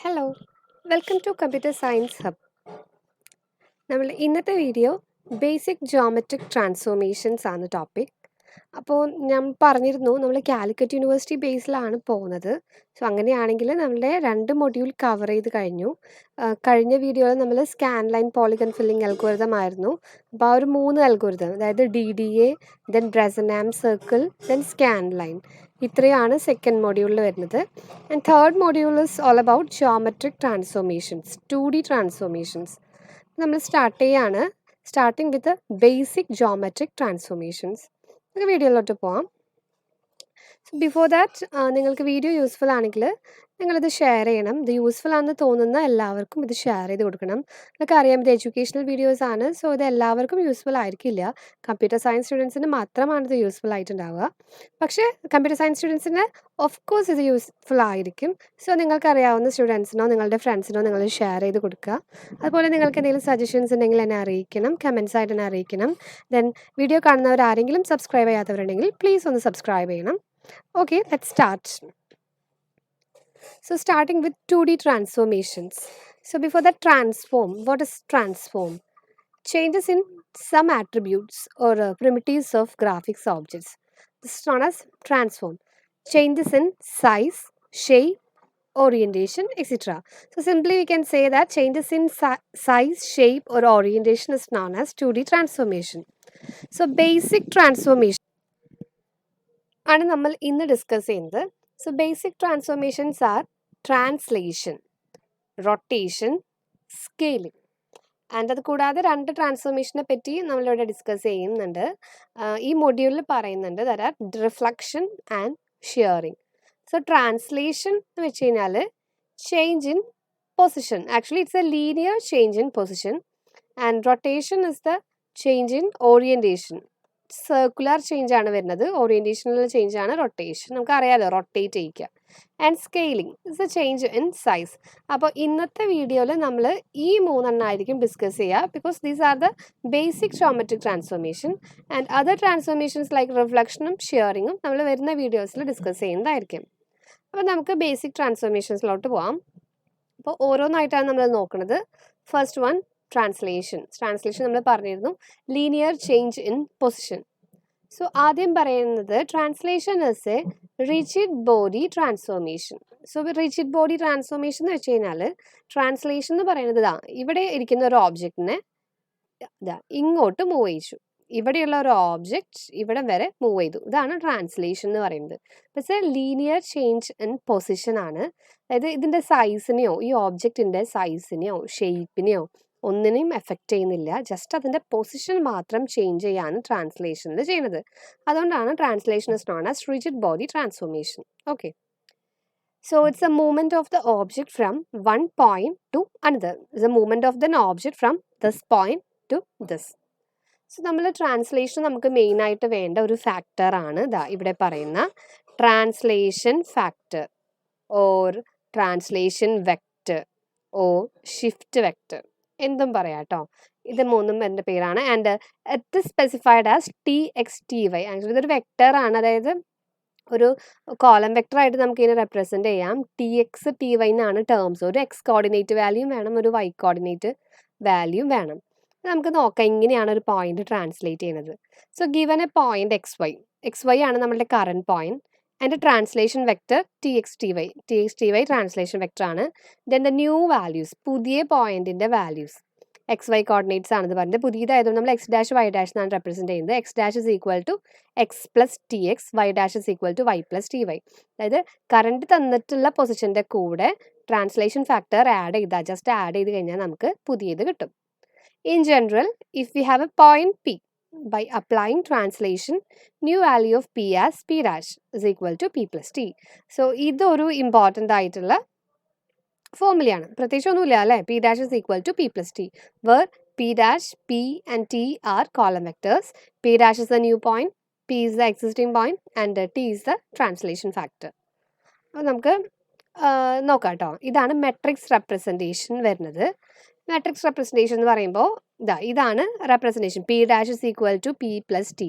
Hello welcome to computer science hub. നമ്മൾ ഇന്നത്തെ video basic geometric transformations ആണ് topic. അപ്പോൾ ഞാൻ പറഞ്ഞിരുന്നു നമ്മൾ കാലിക്കറ്റ് യൂണിവേഴ്സിറ്റി ബേസിലാണ് പോകുന്നത്. സോ അങ്ങനെയാണെങ്കിൽ നമ്മളുടെ 2 മൊഡ്യൂൾ കവർ ചെയ്ത് കഴിഞ്ഞു. കഴിഞ്ഞ വീഡിയോയിൽ നമ്മൾ scan line polygon filling algorithm ആയിരുന്നു. അപ്പോൾ ആ ഒരു 3 അൽഗോരിതം, അതായത് DDA, then Bresenham circle, then scan line, ഇത്രയാണ് സെക്കൻഡ് മൊഡ്യൂളിൽ വരുന്നത്. And third module is all about geometric transformations, 2D transformations. നമ്മൾ starting with basic geometric transformations. നമുക്ക് വീഡിയോയിലോട്ട് പോകാം. സോ ബിഫോർ ദാറ്റ്, നിങ്ങൾക്ക് വീഡിയോ യൂസ്ഫുൾ ആണെങ്കിൽ നിങ്ങളിത് ഷെയർ ചെയ്യണം. ഇത് യൂസ്ഫുൾ ആണെന്ന് തോന്നുന്ന എല്ലാവർക്കും ഇത് ഷെയർ ചെയ്ത് കൊടുക്കണം. നിങ്ങൾക്ക് അറിയാം, ഇത് എഡ്യൂക്കേഷണൽ വീഡിയോസ് ആണ്. സോ ഇത് എല്ലാവർക്കും യൂസ്ഫുൾ ആയിരിക്കില്ല. കമ്പ്യൂട്ടർ സയൻസ് സ്റ്റുഡൻസിന് മാത്രമാണ് ഇത് യൂസ്ഫുൾ ആയിട്ടുണ്ടാവുക. പക്ഷേ കമ്പ്യൂട്ടർ സയൻസ് സ്റ്റുഡൻസിന് ഓഫ് കോഴ്സ് ഇത് യൂസ്ഫുൾ ആയിരിക്കും. സോ നിങ്ങൾക്ക് അറിയാവുന്ന സ്റ്റുഡൻസിനോ നിങ്ങളുടെ ഫ്രണ്ട്സിനോ നിങ്ങൾ ഷെയർ ചെയ്ത് കൊടുക്കുക. അതുപോലെ നിങ്ങൾക്ക് എന്തെങ്കിലും സജഷൻസ് ഉണ്ടെങ്കിൽ എന്നെ അറിയിക്കണം, കമൻസ് ആയിട്ട് എന്നെ അറിയിക്കണം. ദെൻ വീഡിയോ കാണുന്നവർ ആരെങ്കിലും സബ്സ്ക്രൈബ് ചെയ്യാത്തവരുണ്ടെങ്കിൽ പ്ലീസ് ഒന്ന് സബ്സ്ക്രൈബ് ചെയ്യണം. Okay, let's start. So starting with 2D transformations. So before that, transform. What is transform? Changes in some attributes or primitives of graphics objects. This is known as transform. Changes in size, shape, orientation, etc. So simply we can say that changes in size, shape or orientation is known as 2D transformation. So basic transformation ആണ് നമ്മൾ ഇന്ന് discuss ചെയ്യുന്നത്. So basic transformations are translation, rotation, scaling. And അത് കൂടാതെ 2 ട്രാൻസ്ഫോർമേഷനെ പറ്റി നമ്മളിവിടെ discuss ചെയ്യുന്നുണ്ട്. ഈ മൊഡ്യൂളിൽ പറയുന്നുണ്ട് that are reflection and shearing. So translation എന്ന് വെച്ച് കഴിഞ്ഞാൽ change in position. Actually it's a linear change in position. And rotation is the change in orientation. Circular change ആണ് വരുന്നത്. ഓറിയൻറ്റേഷനിലുള്ള ചേഞ്ച് ആണ് റൊട്ടേഷൻ. നമുക്കറിയാലോ, റൊട്ടേറ്റ് ചെയ്യിക്കുക. And scaling is a change in size. അപ്പോൾ ഇന്നത്തെ വീഡിയോയിൽ നമ്മൾ ഈ 3 ആയിരിക്കും ഡിസ്കസ് ചെയ്യുക. Because these are the basic geometric transformation. And other transformations like റിഫ്ലക്ഷനും ഷിയറിങ്ങും നമ്മൾ വരുന്ന വീഡിയോസിൽ ഡിസ്കസ് ചെയ്യുന്നതായിരിക്കും. അപ്പോൾ നമുക്ക് ബേസിക് ട്രാൻസ്ഫോർമേഷൻസിലോട്ട് പോകാം. അപ്പോൾ ഓരോന്നായിട്ടാണ് നമ്മൾ നോക്കുന്നത്. ഫസ്റ്റ് വൺ, ട്രാൻസ്ലേഷൻ നമ്മൾ പറഞ്ഞിരുന്നു, linear change in position. So ആദ്യം പറയുന്നത് translation is A rigid body transformation. So rigid body transformation എന്ന് വെച്ച് കഴിഞ്ഞാൽ ട്രാൻസ്ലേഷൻ എന്ന് പറയുന്നത് ഇവിടെ ഇരിക്കുന്ന ഒരു ഓബ്ജക്റ്റിനെ ഇങ്ങോട്ട് മൂവ് ചെയ്യിച്ചു. ഇവിടെയുള്ള ഒരു ഓബ്ജക്റ്റ് ഇവിടെ വരെ മൂവ് ചെയ്തു. ഇതാണ് ട്രാൻസ്ലേഷൻ എന്ന് പറയുന്നത്. പക്ഷേ ലീനിയർ ചേഞ്ച് ഇൻ പൊസിഷൻ ആണ്. അതായത് ഇതിൻ്റെ സൈസിനെയോ ഈ ഓബ്ജക്റ്റിൻ്റെ സൈസിനെയോ ഷേപ്പിനെയോ ഒന്നിനെയും എഫക്റ്റ് ചെയ്യുന്നില്ല. ജസ്റ്റ് അതിൻ്റെ പൊസിഷൻ മാത്രം ചേഞ്ച് ചെയ്യാണ് ട്രാൻസ്ലേഷനിൽ ചെയ്യുന്നത്. അതുകൊണ്ടാണ് translation is known as rigid body transformation. Okay, so it's a movement of the object from one point to another. It's a movement of the object from this point to this. So നമ്മൾ translation നമുക്ക് മെയിനായിട്ട് വേണ്ട ഒരു ഫാക്ടറാണ് ഇവിടെ പറയുന്ന translation factor or translation vector or shift vector, എന്തും പറയാം കേട്ടോ. ഇത് 3ഉം എൻ്റെ പേരാണ്. And it specified as TX/TY. Actually ഇതൊരു വെക്ടറാണ്. അതായത് ഒരു കോളം വെക്ടറായിട്ട് നമുക്ക് ഇതിനെ റെപ്രസെൻ്റ് ചെയ്യാം. TX/TY എന്നാണ് ടേംസ്. ഒരു X കോർഡിനേറ്റ് വാല്യൂം വേണം, ഒരു Y കോർഡിനേറ്റ് വാല്യൂം വേണം. നമുക്ക് നോക്കാം എങ്ങനെയാണ് ഒരു പോയിന്റ് ട്രാൻസ്ലേറ്റ് ചെയ്യുന്നത്. So given A point XY ആണ് നമ്മളുടെ current point. And translation vector TX/TY translation vector ആണ്. ദെൻ ദ ന്യൂ വാല്യൂസ്, പുതിയ പോയിന്റിന്റെ വാല്യൂസ് XY കോർഡിനേറ്റ്സ് ആണെന്ന് പറഞ്ഞത്. പുതിയതായതുകൊണ്ട് നമ്മൾ X' Y' എന്നാണ് റെപ്രസെന്റ് ചെയ്യുന്നത്. X' is equal to X plus TX, Y' is equal to Y plus TY. അതായത് current തന്നിട്ടുള്ള പൊസിഷന്റെ കൂടെ ട്രാൻസ്ലേഷൻ ഫാക്ടർ ജസ്റ്റ് ആഡ് ചെയ്ത് കഴിഞ്ഞാൽ നമുക്ക് പുതിയത് കിട്ടും. In general, if we have a point P, by applying translation, new value of P as P' is equal to P plus T. So, ഇതൊരു ഇമ്പോർട്ടൻ്റ് ആയിട്ടുള്ള ഫോർമുലയാണ്. പ്രത്യേകിച്ച് ഒന്നുമില്ല അല്ലേ. P' is equal to P plus T, where P', P and T are column vectors. P' is the new point, P is the existing point and T is the translation factor. അപ്പോൾ നമുക്ക് നോക്കാം കേട്ടോ. ഇതാണ് matrix representation വരുന്നത്. Matrix representation എന്ന് പറയുമ്പോൾ ഇതാണ് representation. P' is equal to P plus T.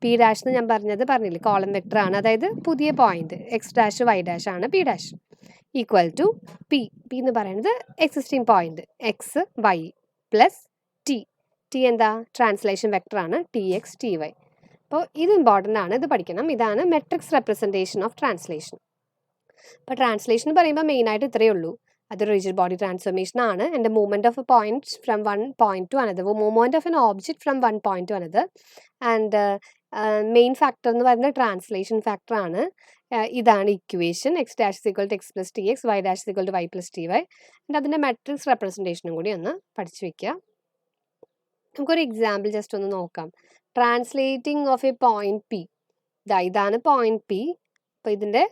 P' എന്ന് ഞാൻ പറഞ്ഞില്ലേ, കോളം വെക്ടർ ആണ്. അതായത് പുതിയ പോയിന്റ് X', Y' ആണ് P'. Equal to P. P എന്ന് പറയുന്നത് existing point X Y plus T. T എന്താ ട്രാൻസ്ലേഷൻ വെക്ടറാണ് ടി എക്സ് ടി വൈ. അപ്പോൾ ഇത് ഇമ്പോർട്ടൻ്റ് ആണ്, ഇത് പഠിക്കണം. ഇതാണ് മെട്രിക്സ് റെപ്രസെൻറ്റേഷൻ ഓഫ് ട്രാൻസ്ലേഷൻ. അപ്പോൾ ട്രാൻസ്ലേഷൻ പറയുമ്പോൾ മെയിനായിട്ട് ഇത്രയേ ഉള്ളൂ. അതൊരു റിജിഡ് ബോഡി ട്രാൻസ്ഫോർമേഷൻ ആണ്. And movement of a point from one point to another, movement of an object from one point to another. And main factor എന്ന് പറയുന്നത് ട്രാൻസ്ലേഷൻ ഫാക്ടർ ആണ്. ഇതാണ് equation X dash is equal to X plus T X, Y dash is equal to Y plus T Y. And അതിൻ്റെ matrix റെപ്രസെൻറ്റേഷനും കൂടി ഒന്ന് പഠിച്ചു വയ്ക്കുക. നമുക്കൊരു എക്സാമ്പിൾ ജസ്റ്റ് ഒന്ന് നോക്കാം. Translating of a point P. ഇതാണ് പോയിന്റ് പി. അപ്പോൾ ഇതിൻ്റെ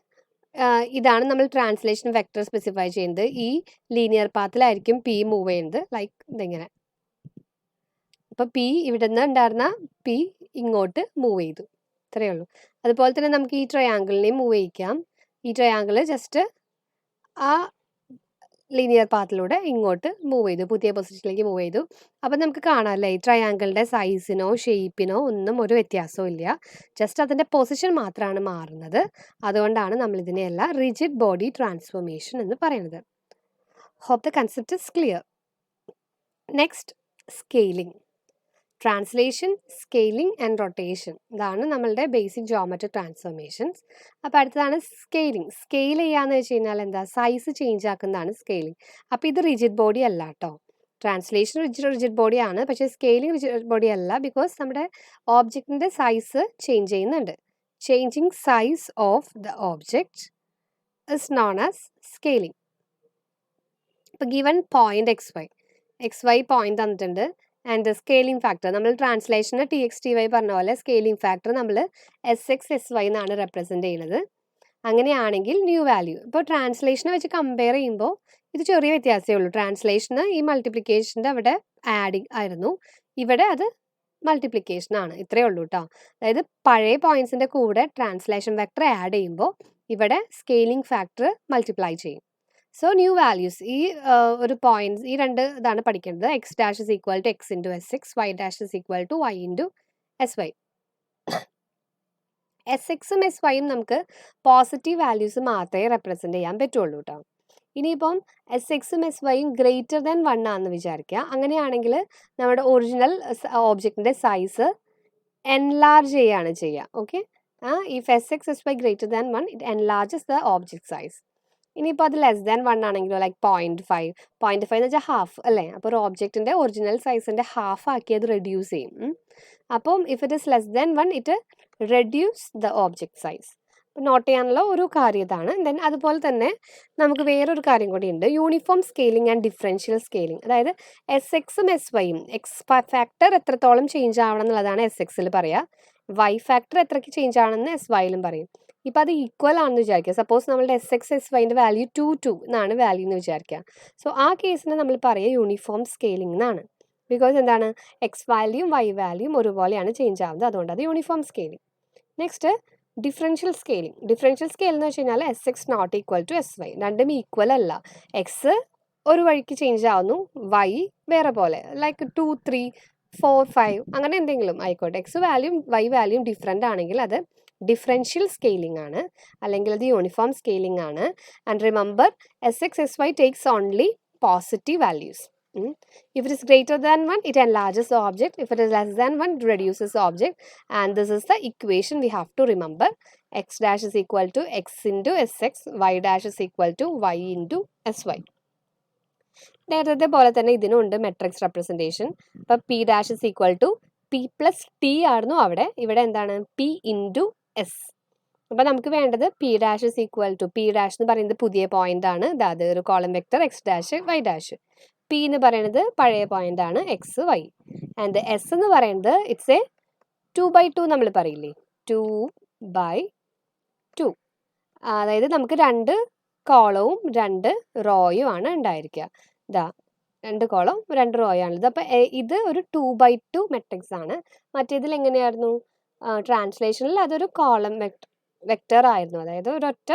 ഇതാണ് നമ്മൾ ട്രാൻസ്ലേഷൻ വെക്ടർ സ്പെസിഫൈ ചെയ്യുന്നത്. ഈ ലീനിയർ പാത്തിലായിരിക്കും പി മൂവ് ചെയ്യുന്നത്, ലൈക്ക് ഇതിങ്ങനെ. അപ്പോൾ പി ഇവിടെ നിന്ന് ഉണ്ടായിരുന്ന പി ഇങ്ങോട്ട് മൂവ് ചെയ്തു, ഇത്രയേ ഉള്ളൂ. അതുപോലെ തന്നെ നമുക്ക് ഈ ട്രയാങ്കിളിനെയും മൂവ് ചെയ്യിക്കാം. ഈ ട്രയാങ്കിൾ ജസ്റ്റ് ആ ലീനിയർ പാത്തിലൂടെ ഇങ്ങോട്ട് മൂവ് ചെയ്തു, പുതിയ പൊസിഷനിലേക്ക് മൂവ് ചെയ്തു. അപ്പം നമുക്ക് കാണാമല്ലേ ഈ ട്രയാങ്കിളിൻ്റെ സൈസിനോ ഷേപ്പിനോ ഒന്നും ഒരു വ്യത്യാസവും ഇല്ല, ജസ്റ്റ് അതിൻ്റെ പൊസിഷൻ മാത്രമാണ് മാറുന്നത്. അതുകൊണ്ടാണ് നമ്മൾ ഇതിനെയെല്ലാം റിജിഡ് ബോഡി ട്രാൻസ്ഫോർമേഷൻ എന്ന് പറയുന്നത്. Hope the concept is clear. Next, scaling. Translation, scaling and rotation, ഇതാണ് നമ്മളുടെ ബേസിക് ജോമെട്രിക് ട്രാൻസ്ഫോർമേഷൻസ്. അപ്പോൾ അടുത്തതാണ് സ്കെയിലിംഗ്. സ്കെയിൽ ചെയ്യാന്ന് വെച്ച് കഴിഞ്ഞാൽ എന്താ, സൈസ് ചേഞ്ച് ആക്കുന്നതാണ് സ്കെയിലിംഗ്. അപ്പോൾ ഇത് റിജിഡ് ബോഡി അല്ല കേട്ടോ. ട്രാൻസ്ലേഷൻ റിജിഡ് ബോഡി ആണ്, പക്ഷേ സ്കെയിലിംഗ് റിജിഡ് ബോഡി അല്ല. ബിക്കോസ് നമ്മുടെ ഓബ്ജക്റ്റിൻ്റെ സൈസ് ചേഞ്ച് ചെയ്യുന്നുണ്ട്. Changing size of the object is known as scaling. ഇപ്പോൾ given point X Y point തന്നിട്ടുണ്ട്. ആൻഡ് സ്കെയിലിംഗ് ഫാക്ടർ നമ്മൾ ട്രാൻസ്ലേഷന് ടി എക്സ് ടി വൈ പറഞ്ഞ പോലെ സ്കെയിലിംഗ് ഫാക്ടർ നമ്മൾ എസ് എക്സ് എസ് വൈ എന്നാണ് റെപ്രസെൻറ്റ് ചെയ്യുന്നത്. അങ്ങനെയാണെങ്കിൽ ന്യൂ വാല്യൂ. ഇപ്പോൾ ട്രാൻസ്ലേഷനെ വെച്ച് കമ്പയർ ചെയ്യുമ്പോൾ ഇത് ചെറിയ വ്യത്യാസമേ ഉള്ളൂ. ട്രാൻസ്ലേഷന് ഈ മൾട്ടിപ്ലിക്കേഷൻ്റെ അവിടെ ആഡിങ് ആയിരുന്നു, ഇവിടെ അത് മൾട്ടിപ്ലിക്കേഷൻ ആണ്, ഇത്രയേ ഉള്ളൂ കേട്ടോ. അതായത് പഴയ പോയിന്റ്സിൻ്റെ കൂടെ ട്രാൻസ്ലേഷൻ ഫാക്ടർ ആഡ് ചെയ്യുമ്പോൾ ഇവിടെ സ്കെയിലിംഗ് ഫാക്ടർ മൾട്ടിപ്ലൈ ചെയ്യും. സോ ന്യൂ വാല്യൂസ്, ഈ ഒരു പോയിന്റ്സ്, ഈ രണ്ട് ഇതാണ് പഠിക്കേണ്ടത്. X dash is equal to X into S X, Y dash is equal to Y into S Y. S എക്സും എസ് വൈയും നമുക്ക് പോസിറ്റീവ് വാല്യൂസ് മാത്രമേ റെപ്രസെൻറ്റ് ചെയ്യാൻ പറ്റുള്ളൂ കേട്ടോ. ഇനിയിപ്പം എസ് എക്സും എസ് വൈയും ഗ്രേറ്റർ ദാൻ 1 ആണെന്ന് വിചാരിക്കുക. അങ്ങനെയാണെങ്കിൽ നമ്മുടെ ഒറിജിനൽ ഓബ്ജക്റ്റിൻ്റെ സൈസ് എൻലാർജ് ചെയ്യുകയാണ് ചെയ്യുക. Okay, if S X S Y greater than 1 it enlarges the object size. ഇനിയിപ്പോൾ അത് ലെസ് ദാൻ 1 ആണെങ്കിലോ, ലൈക്ക് 0.5 എന്ന് വെച്ചാൽ ഹാഫ് അല്ലേ. അപ്പോൾ ഒരു ഓബ്ജക്റ്റിൻ്റെ ഒറിജിനൽ സൈസിൻ്റെ ഹാഫ് ആക്കി അത് റെഡ്യൂസ് ചെയ്യും. അപ്പം if it is less than 1 it reduce the object size. Note ചെയ്യാനുള്ള ഒരു കാര്യം ഇതാണ്. ദെൻ അതുപോലെ തന്നെ നമുക്ക് വേറൊരു കാര്യം കൂടി ഉണ്ട്, uniform scaling and differential scaling. അതായത് എസ് എക്സും എസ് വൈയും എക്സ് ഫാക്ടർ എത്രത്തോളം ചേഞ്ച് ആവണം എന്നുള്ളതാണ് എസ് എക്സിൽ പറയുക, വൈ ഫാക്ടർ എത്രയ്ക്ക് ചേഞ്ച് ആവണമെന്ന് എസ് വൈയിലും പറയും. ഇപ്പോൾ അത് ഈക്വൽ ആണെന്ന് വിചാരിക്കുക. സപ്പോസ് നമ്മളുടെ എസ് എക്സ് എസ് വൈൻ്റെ വാല്യൂ 2 എന്നാണ് വാല്യൂ എന്ന് വിചാരിക്കുക. സോ ആ കേസിന് നമ്മൾ പറയുക യൂണിഫോം സ്കെയിലിംഗ് എന്നാണ്. ബിക്കോസ് എന്താണ്, എക്സ് വാല്യൂം വൈ വാല്യൂം ഒരുപോലെയാണ് ചേഞ്ച് ആവുന്നത്, അതുകൊണ്ട് അത് uniform scaling. Next, differential scaling. Differential scale എന്ന് വെച്ച് കഴിഞ്ഞാൽ S X not equal to S Y, രണ്ടും ഈക്വൽ അല്ല. എക്സ് ഒരു വഴിക്ക് ചേഞ്ച് ആവുന്നു, വൈ വേറെ പോലെ, ലൈക്ക് 2, 3, 4, 5 അങ്ങനെ എന്തെങ്കിലും ആയിക്കോട്ടെ. എക്സ് വാല്യൂം വൈ വാല്യൂം ഡിഫറെൻ്റ് ആണെങ്കിൽ അത് ഡിഫറൻഷ്യൽ സ്കെയിലിംഗ് ആണ്, അല്ലെങ്കിൽ അത് യൂണിഫോം സ്കെയിലിംഗ് ആണ്. And remember, S X S Y takes only positive values. If it is greater than 1, it enlarges the object. If it is less than 1, it reduces the object. And this is the equation we have to remember. X dash is equal to x into sx, y dash is equal to y into sy. നേരത്തെ പോലെ തന്നെ ഇതിനുണ്ട് matrix representation. അപ്പോൾ P dash is equal to P plus T ആയിരുന്നു അവിടെ, ഇവിടെ എന്താണ് P into S. അപ്പോൾ നമുക്ക് വേണ്ടത് P dash is equal to, P dash എന്ന് പറയുന്നത് പുതിയ പോയിന്റ് ആണ്, അതായത് ഒരു column vector X dash Y dash. P എന്ന് പറയുന്നത് പഴയ പോയിന്റ് ആണ് എക്സ് വൈ. ആൻഡ് എസ് എന്ന് പറയുന്നത് ഇറ്റ്സ് എ 2/2 നമ്മൾ പറയില്ലേ, 2/2. അതായത് നമുക്ക് 2 കോളവും 2 റോയും ആണ് ഉണ്ടായിരിക്കുക. ഇതാ 2 കോളം 2 റോയാണുള്ളത്. അപ്പോൾ ഇത് ഒരു 2/2 മെട്രിക്സ് ആണ്. മറ്റേതിൽ എങ്ങനെയായിരുന്നു, ട്രാൻസ്ലേഷനിൽ അതൊരു കോളം വെക്ടർ ആയിരുന്നു, അതായത് ഒരൊറ്റ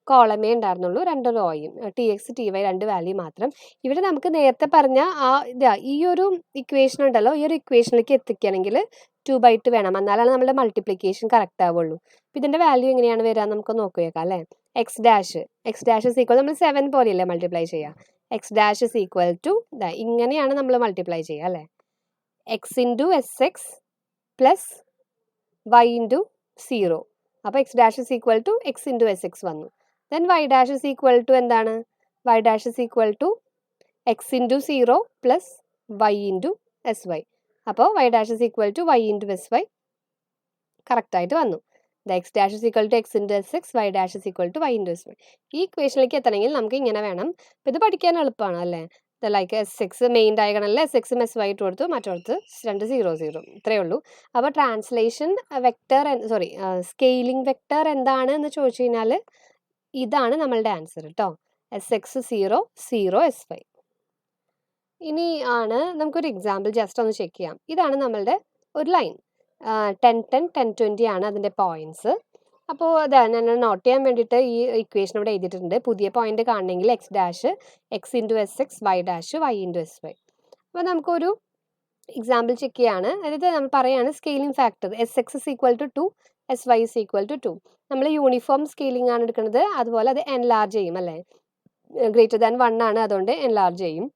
കോളമേ ഉണ്ടായിരുന്നുള്ളൂ, 2 റോയും, T X T Y 2 value മാത്രം. ഇവിടെ നമുക്ക് നേരത്തെ പറഞ്ഞ ഈ ഒരു ഇക്വേഷൻ ഉണ്ടല്ലോ, ഈ ഒരു ഇക്വേഷനിലേക്ക് എത്തിക്കുകയാണെങ്കിൽ 2/2 വേണം, എന്നാലാണ് നമ്മുടെ മൾട്ടിപ്ലിക്കേഷൻ കറക്റ്റ് ആവുള്ളൂ. അപ്പോൾ ഇതിൻ്റെ വാല്യൂ എങ്ങനെയാണ് വരിക നമുക്ക് നോക്കിയേക്കാം അല്ലേ. എക്സ് ഡാഷ് ഇസ് ഈക്വൽ നമ്മൾ 7 പോലെയല്ലേ മൾട്ടിപ്ലൈ ചെയ്യുക. X dash is equal to ഇങ്ങനെയാണ് നമ്മൾ മൾട്ടിപ്ലൈ ചെയ്യുക അല്ലേ. X into S x plus y into 0. അപ്പോൾ X dash is equal to X into S x വന്നു. Then y dash is equal to എന്താണ്? Y dash is equal to X into 0 plus y into S Y. അപ്പോൾ y dash is equal to Y into S y കറക്റ്റായിട്ട് വന്നു. X dash is equal to X into S X, Y dash is equal to Y into S Y. ഈ ഇക്വേഷനിലേക്ക് എത്തണമെങ്കിൽ നമുക്ക് ഇങ്ങനെ വേണം. അപ്പോൾ ഇത് പഠിക്കാൻ എളുപ്പമാണ് അല്ലേ. ലൈക്ക് എസ് എക്സ് മെയിൻ ഡയഗണലിൽ എസ് എക്സും എസ് വൈ ഇട്ട് കൊടുത്തു, മറ്റോടത്ത് 2 0 0 ഇത്രയേ ഉള്ളൂ. അപ്പോൾ ട്രാൻസ്ലേഷൻ വെക്ടർ സ്കെയിലിംഗ് വെക്ടർ എന്താണ് എന്ന് ചോദിച്ചു കഴിഞ്ഞാൽ ഇതാണ് നമ്മളുടെ ആൻസർ കേട്ടോ. S X 0 0 S Y. ഇനി ആണ് നമുക്കൊരു എക്സാമ്പിൾ ജസ്റ്റ് ഒന്ന് ചെക്ക് ചെയ്യാം. ഇതാണ് നമ്മളുടെ ഒരു ലൈൻ 10 10 10 20 ആണ് അതിൻ്റെ പോയിന്റ്സ്. അപ്പോൾ ഞാൻ നോട്ട് ചെയ്യാൻ വേണ്ടിയിട്ട് ഈ ഇക്വേഷൻ ഇവിടെ എഴുതിയിട്ടുണ്ട്. പുതിയ പോയിന്റ് കാണണമെങ്കിൽ X dash X into S X, Y dash Y into S Y. അപ്പോൾ നമുക്കൊരു എക്സാമ്പിൾ ചെക്ക് ചെയ്യാണ്. അതായത് നമ്മൾ പറയുകയാണ് scaling factor S X is equal to 2, S Y is equal to 2. നമ്മൾ യൂണിഫോം സ്കെയിലിംഗ് ആണ് എടുക്കുന്നത്, അതുപോലെ അത് എൻലാർജ് ചെയ്യും അല്ലേ. ഗ്രേറ്റർ ദാൻ 1 ആണ്, അതുകൊണ്ട് എൻലാർജ് ചെയ്യും.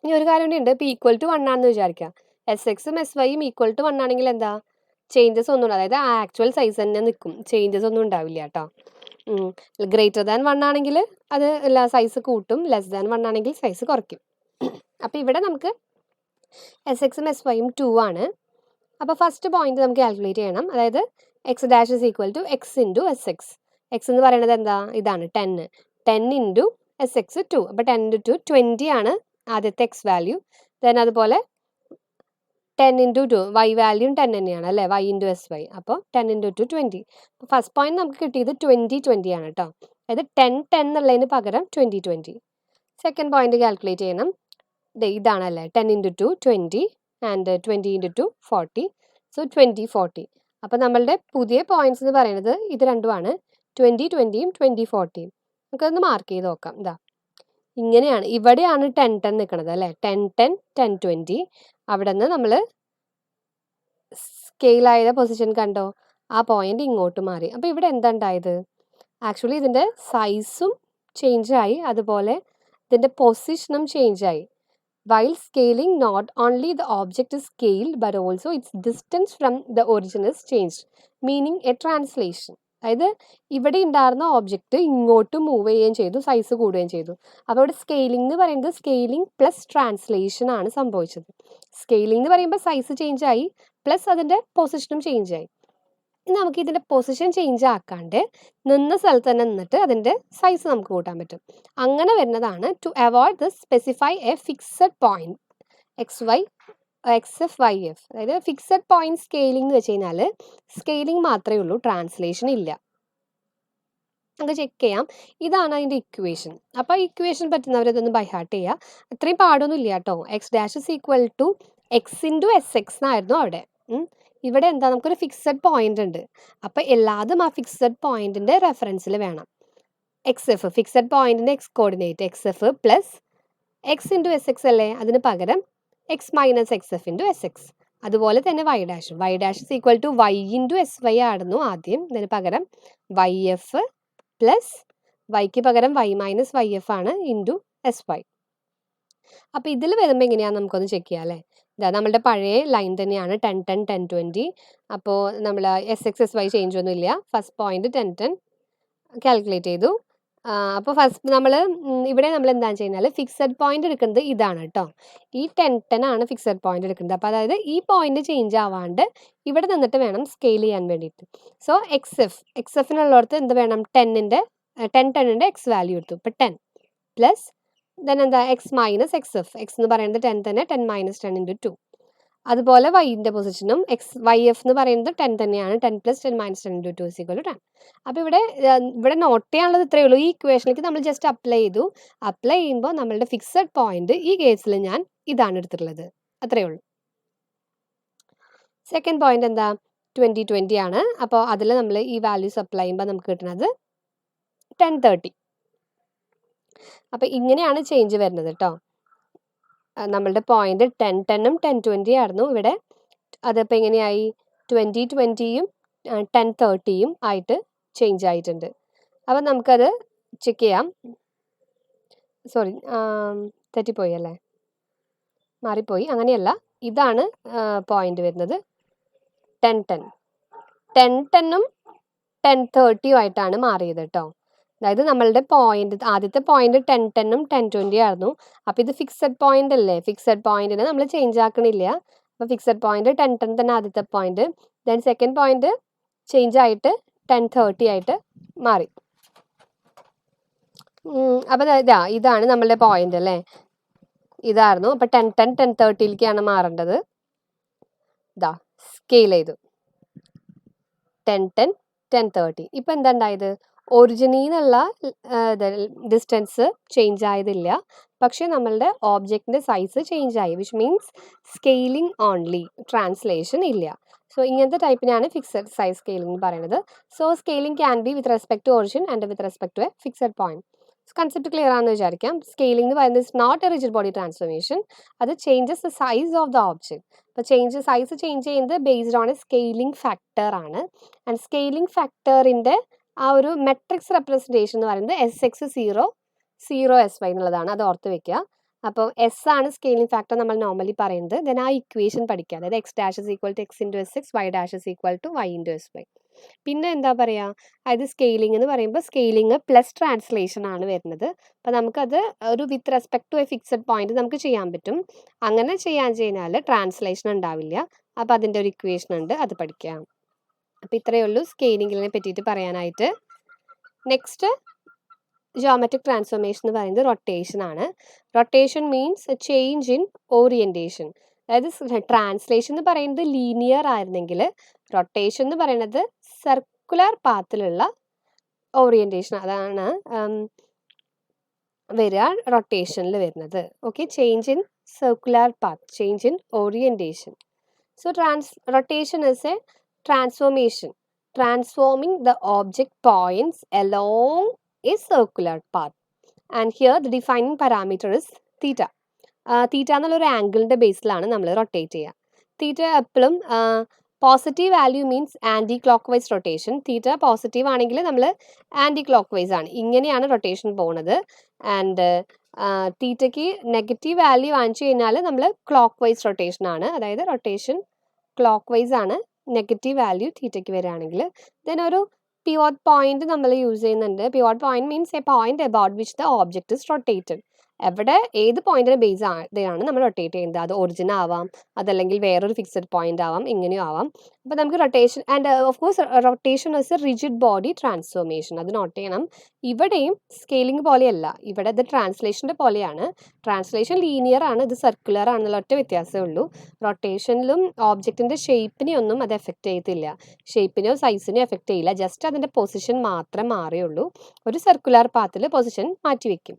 ഇനി ഒരു കാര്യം കൂടി ഉണ്ട്. ഇപ്പോൾ ഈക്വൽ ടു 1 ആണെന്ന് വിചാരിക്കാം. എസ് എക്സും എസ് വൈയും ഈക്വൽ ടു 1 ആണെങ്കിൽ എന്താ ചേഞ്ചസ് ഒന്നും ഉണ്ടാവും. അതായത് ആക്ച്വൽ സൈസ് തന്നെ നിൽക്കും, ചേഞ്ചസ് ഒന്നും ഉണ്ടാവില്ല കേട്ടോ. ഗ്രേറ്റർ ദാൻ 1 ആണെങ്കിൽ അത് എല്ലാ സൈസ് കൂട്ടും, ലെസ് ദാൻ 1 ആണെങ്കിൽ സൈസ് കുറയ്ക്കും. അപ്പോൾ ഇവിടെ നമുക്ക് എസ് എക്സും എസ് വൈയും 2 ആണ്. അപ്പോൾ ഫസ്റ്റ് പോയിന്റ് നമുക്ക് കാൽക്കുലേറ്റ് ചെയ്യണം. അതായത് X dash is equal to X into S X. X എന്ന് പറയുന്നത് എന്താ? ഇതാണ് 10 ഇൻറ്റു എസ് എക്സ് 2. അപ്പോൾ 10 ഇൻറ്റു 2 20 ആണ് ആദ്യത്തെ എക്സ് വാല്യൂ. ദെൻ അതുപോലെ 10 ഇൻറ്റു 2 വൈ വാല്യൂ 10 തന്നെയാണ് അല്ലേ, വൈ ഇൻറ്റു എസ് വൈ. അപ്പോൾ 10 ഇൻറ്റു 2 20. അപ്പോൾ ഫസ്റ്റ് പോയിന്റ് നമുക്ക് കിട്ടിയത് 20 20 ആണ് കേട്ടോ. അതായത് 10 10 എന്നുള്ളതിന് പകരം 20 20. സെക്കൻഡ് പോയിന്റ് കാൽക്കുലേറ്റ് ചെയ്യണം. ഇതാണല്ലേ 10 ഇൻറ്റു 2 20 ആൻഡ് 20 ഇൻറ്റു 2 40. സോ 20 40. അപ്പോൾ നമ്മളുടെ പുതിയ പോയിന്റ്സ് എന്ന് പറയുന്നത് ഇത് രണ്ടുമാണ്, 20 20യും 20 40യും. നമുക്കതൊന്ന് മാർക്ക് ചെയ്ത് നോക്കാം. ഇതാ ഇങ്ങനെയാണ്, ഇവിടെയാണ് 10 10 നിൽക്കുന്നത് അല്ലേ. 10 10 10 20. അവിടെ നിന്ന് നമ്മൾ സ്കെയിലായ പൊസിഷൻ കണ്ടോ, ആ പോയിന്റ് ഇങ്ങോട്ട് മാറി. അപ്പോൾ ഇവിടെ എന്താ ഉണ്ടായത്? ആക്ച്വലി ഇതിൻ്റെ സൈസും ചേഞ്ചായി, അതുപോലെ ഇതിൻ്റെ പൊസിഷനും ചേഞ്ചായി. While scaling not only the object is scaled but also its distance from the origin is changed, meaning a translation. അതായത് ഇവിടെ ഉണ്ടായിരുന്ന ഓബ്ജക്റ്റ് ഇങ്ങോട്ട് മൂവ് ചെയ്യുകയും ചെയ്തു, സൈസ് കൂടുകയും ചെയ്തു. അപ്പോൾ ഇവിടെ സ്കെയിലിംഗ് എന്ന് പറയുന്നത് സ്കെയിലിംഗ് പ്ലസ് ട്രാൻസ്ലേഷൻ ആണ് സംഭവിച്ചത്. സ്കെയിലിംഗ് എന്ന് പറയുമ്പോൾ സൈസ് ചേഞ്ച് ആയി, പ്ലസ് അതിൻ്റെ പൊസിഷനും ചേഞ്ച് ആയി. നമുക്ക് ഇതിൻ്റെ പൊസിഷൻ ചേഞ്ച് ആക്കാണ്ട് നിന്ന സ്ഥലത്ത് തന്നെ നിന്നിട്ട് അതിൻ്റെ സൈസ് നമുക്ക് കൂട്ടാൻ പറ്റും. അങ്ങനെ വരുന്നതാണ് to avoid the specify a fixed point X Y X F Y F. അതായത് ഫിക്സഡ് പോയിന്റ് സ്കെയിലിംഗ് എന്ന് വെച്ച് കഴിഞ്ഞാൽ സ്കെയിലിംഗ് മാത്രമേ ഉള്ളൂ, ട്രാൻസ്ലേഷൻ ഇല്ല. നമുക്ക് ചെക്ക് ചെയ്യാം. ഇതാണ് അതിൻ്റെ ഇക്വേഷൻ. അപ്പോൾ ഇക്വേഷൻ പറ്റുന്നവരതൊന്ന് ബൈ ഹാർട്ട് ചെയ്യുക. അത്രയും പാടൊന്നും ഇല്ല കേട്ടോ. X dash is equal to X into S X എന്നായിരുന്നു അവിടെ. ഇവിടെ എന്താ, നമുക്കൊരു ഫിക്സഡ് പോയിന്റ് ഉണ്ട്. അപ്പോൾ എല്ലാതും ആ ഫിക്സഡ് പോയിന്റിൻ്റെ റെഫറൻസിൽ വേണം. എക്സ് എഫ് ഫിക്സഡ് പോയിന്റിൻ്റെ x coordinate x f plus x into S x അല്ലേ, അതിന് പകരം x minus x f into S x. അതുപോലെ തന്നെ y dash is equal to Y into S y ആയിരുന്നു ആദ്യം. ഇതിന് പകരം വൈ എഫ് പ്ലസ് വൈക്ക് പകരം വൈ മൈനസ് വൈ എഫ് ആണ് ഇൻറ്റു എസ് വൈ. അപ്പോൾ ഇതിൽ വരുമ്പോൾ എങ്ങനെയാണെന്ന് നമുക്കൊന്ന് ചെക്ക് ചെയ്യാം അല്ലേ. ഇതാ നമ്മളുടെ പഴയ ലൈൻ തന്നെയാണ് 10 10 10 20. അപ്പോൾ നമ്മൾ S X S Y change ഒന്നും ഇല്ല. ഫസ്റ്റ് പോയിന്റ് 10 10 കാൽക്കുലേറ്റ് ചെയ്തു. അപ്പോൾ ഫസ്റ്റ് ഇവിടെ നമ്മൾ എന്താണെന്ന് വെച്ച് കഴിഞ്ഞാൽ ഫിക്സഡ് പോയിന്റ് എടുക്കുന്നത് ഇതാണ് കേട്ടോ. ഈ 10 10 ആണ് ഫിക്സഡ് പോയിന്റ് എടുക്കുന്നത്. അപ്പോൾ അതായത് ഈ പോയിന്റ് ചേഞ്ച് ആവാണ്ട് ഇവിടെ നിന്നിട്ട് വേണം സ്കെയിൽ ചെയ്യാൻ വേണ്ടിയിട്ട്. സോ എക്സ് എഫിനുള്ളിടത്ത് എന്ത് വേണം, 10 10ൻ്റെ എക്സ് വാല്യൂ എടുത്തു. ഇപ്പോൾ 10 പ്ലസ് ദെൻ എന്താ X minus x F. X എന്ന് പറയുന്നത് 10 തന്നെ, 10 മൈനസ് 10 ഇൻറ്റു 2. അതുപോലെ വൈൻ്റെ പൊസിഷനും വൈ എഫ് എന്ന് പറയുന്നത് 10 തന്നെയാണ്, 10 plus 10 minus 10 into 2 equal to 10. അപ്പോൾ ഇവിടെ നോട്ട് ചെയ്യാനുള്ളത് ഇത്രയേ ഉള്ളൂ. ഈ ഇക്വേഷനിലേക്ക് നമ്മൾ ജസ്റ്റ് അപ്ലൈ ചെയ്തു. അപ്ലൈ ചെയ്യുമ്പോൾ നമ്മളുടെ ഫിക്സഡ് പോയിന്റ് ഈ കേസിൽ ഞാൻ ഇതാണ് എടുത്തിട്ടുള്ളത്, അത്രയേ ഉള്ളൂ. സെക്കൻഡ് പോയിന്റ് എന്താ, 20 20 ആണ്. അപ്പോൾ അതിൽ നമ്മൾ ഈ വാല്യൂസ് അപ്ലൈ ചെയ്യുമ്പോൾ നമുക്ക് കിട്ടുന്നത് 10 30. അപ്പോൾ ഇങ്ങനെയാണ് ചേഞ്ച് വരുന്നത് കേട്ടോ. നമ്മളുടെ പോയിന്റ് 10 10ഉം 10 20 ആയിരുന്നു ഇവിടെ. അതിപ്പോൾ എങ്ങനെയായി, 20 20യും 10 30യും ആയിട്ട് ചേഞ്ച് ആയിട്ടുണ്ട്. അപ്പം നമുക്കത് ചെക്ക് ചെയ്യാം. സോറി, തെറ്റിപ്പോയി അല്ലേ, മാറിപ്പോയി. അങ്ങനെയല്ല, ഇതാണ് പോയിന്റ് വരുന്നത് 10-10. 10-10ഉം 10-30 ആയിട്ടാണ് മാറിയത് കേട്ടോ. അതായത് നമ്മളുടെ പോയിന്റ്, ആദ്യത്തെ പോയിന്റ് 10-10ഉം 10-20 ആയിരുന്നു. അപ്പം ഇത് ഫിക്സഡ് പോയിന്റ് അല്ലേ, ഫിക്സഡ് പോയിന്റിനെ നമ്മൾ ചേഞ്ച് ആക്കണില്ല. അപ്പം ഫിക്സഡ് പോയിന്റ് 10-10 തന്നെ ആദ്യത്തെ point. Then second point change ആയിട്ട് 10-30 ആയിട്ട് മാറി. അപ്പം ഇതാണ് നമ്മളുടെ പോയിന്റ് അല്ലേ, ഇതായിരുന്നു. അപ്പം 10-10 10-30ലേക്കാണ് മാറേണ്ടത്. ഇതാ സ്കെയിൽ ചെയ്തു 10-10 10-30. ഇപ്പം എന്താ ഉണ്ടായത്, ഒറിജിനിൽ നിന്നുള്ള ഡിസ്റ്റൻസ് ചേഞ്ച് ആയതില്ല, പക്ഷെ നമ്മളുടെ ഓബ്ജക്റ്റിൻ്റെ സൈസ് ചേഞ്ച് ആയി, which means scaling only, translation ഇല്ല. സോ ഇങ്ങനത്തെ ടൈപ്പിനാണ് ഫിക്സഡ് സൈസ് സ്കെയിലിംഗ് എന്ന് പറയുന്നത്. So scaling can be with respect to origin and with respect to a fixed point. Concept clear ആണെന്ന് വിചാരിക്കാം. സ്കെയിലിംഗ് എന്ന് പറയുന്നത് is not a rigid body transformation, അത് changes the size of the object. അപ്പോൾ size change ചെയ്യുന്നത് based on a scaling factor ആണ്. And scaling ഫാക്ടറിൻ്റെ ആ ഒരു മെട്രിക്സ് റെപ്രസെൻറ്റേഷൻ എന്ന് പറയുന്നത് SX0 എന്നുള്ളതാണ്, അത് ഓർത്ത് വെക്കുക. അപ്പോൾ എസ് ആണ് സ്കെയിലിംഗ് ഫാക്ടർ നമ്മൾ നോർമലി പറയുന്നത്. ദെൻ ആ ഇക്വേഷൻ പഠിക്കുക, അതായത് x'=x*(x) y'=y'. പിന്നെ എന്താ പറയുക, അതായത് സ്കെയിലിംഗ് എന്ന് പറയുമ്പോൾ സ്കെയിലിംഗ് പ്ലസ് ട്രാൻസ്ലേഷൻ ആണ് വരുന്നത്. അപ്പോൾ നമുക്കത് ഒരു with respect to a fixed point നമുക്ക് ചെയ്യാൻ പറ്റും. അങ്ങനെ കഴിഞ്ഞാൽ ട്രാൻസ്ലേഷൻ ഉണ്ടാവില്ല. അപ്പോൾ അതിൻ്റെ ഒരു ഇക്വേഷൻ ഉണ്ട്, അത് പഠിക്കാം. അപ്പോൾ ഇത്രയേ ഉള്ളൂ സ്കെയിലിങ്ങിനെ പറ്റിയിട്ട് പറയാനായിട്ട്. നെക്സ്റ്റ് ജിയോമെട്രിക് ട്രാൻസ്ഫോർമേഷൻ എന്ന് പറയുന്നത് റൊട്ടേഷൻ ആണ്. Rotation means A change in orientation. അതായത് ട്രാൻസ്ലേഷൻ എന്ന് പറയുന്നത് ലീനിയർ ആയിരുന്നെങ്കിൽ റൊട്ടേഷൻ എന്ന് പറയുന്നത് സർക്കുലർ പാത്തിലുള്ള ഓറിയൻറ്റേഷൻ, അതാണ് വരിക റൊട്ടേഷനിൽ വരുന്നത്. Okay, change in circular path, change in orientation. So rotation is a transformation, transforming the object points along a circular path. And here the defining parameter is theta. Theta എന്നുള്ളൊരു ആംഗിളിൻ്റെ ബേസിലാണ് നമ്മൾ rotate ചെയ്യുക. Theta എപ്പോഴും positive value means anticlockwise rotation. Theta positive ആണെങ്കിൽ നമ്മൾ anti clock vice ആണ്, ഇങ്ങനെയാണ് റൊട്ടേഷൻ പോകുന്നത്. ആൻഡ് തീറ്റയ്ക്ക് നെഗറ്റീവ് വാല്യൂ വാങ്ങിച്ചു കഴിഞ്ഞാൽ നമ്മൾ ക്ലോക്ക് വൈസ് റൊട്ടേഷൻ ആണ്, അതായത് റൊട്ടേഷൻ ക്ലോക്ക് വൈസ് ആണ് നെഗറ്റീവ് വാല്യൂ തീറ്റയ്ക്ക് വരികയാണെങ്കിൽ. ദെൻ ഒരു പിവോട്ട് പോയിന്റ് നമ്മൾ യൂസ് ചെയ്യുന്നുണ്ട്. Pivot point means A point about which the object is rotated. എവിടെ ഏത് പോയിന്റിനെ ബേസ് ആണ് നമ്മൾ റൊട്ടേറ്റ് ചെയ്യുന്നത്, അത് ഒറിജിൻ ആവാം, അതല്ലെങ്കിൽ വേറൊരു ഫിക്സഡ് പോയിന്റ് ആവാം, എങ്ങനെയും ആവാം. അപ്പോൾ നമുക്ക് rotation and of course rotation is A rigid body transformation, അത് നോട്ട് ചെയ്യണം. ഇവിടെയും സ്കെയിലിംഗ് പോലെയല്ല, ഇവിടെ ഇത് ട്രാൻസ്ലേഷൻ്റെ പോലെയാണ്. ട്രാൻസ്ലേഷൻ ലീനിയർ ആണ്, ഇത് സർക്കുലർ ആണെന്നുള്ള ഒറ്റ വ്യത്യാസമേ ഉള്ളൂ. റൊട്ടേഷനിലും ഓബ്ജക്റ്റിൻ്റെ ഷേപ്പിനെ ഒന്നും അത് എഫക്റ്റ് ചെയ്യത്തില്ല, ഷേപ്പിനോ സൈസിനോ എഫക്റ്റ് ചെയ്യില്ല, ജസ്റ്റ് അതിൻ്റെ പൊസിഷൻ മാത്രമേ മാറിയുള്ളൂ. ഒരു സർക്കുലർ പാത്തിൽ പൊസിഷൻ മാറ്റി വയ്ക്കും.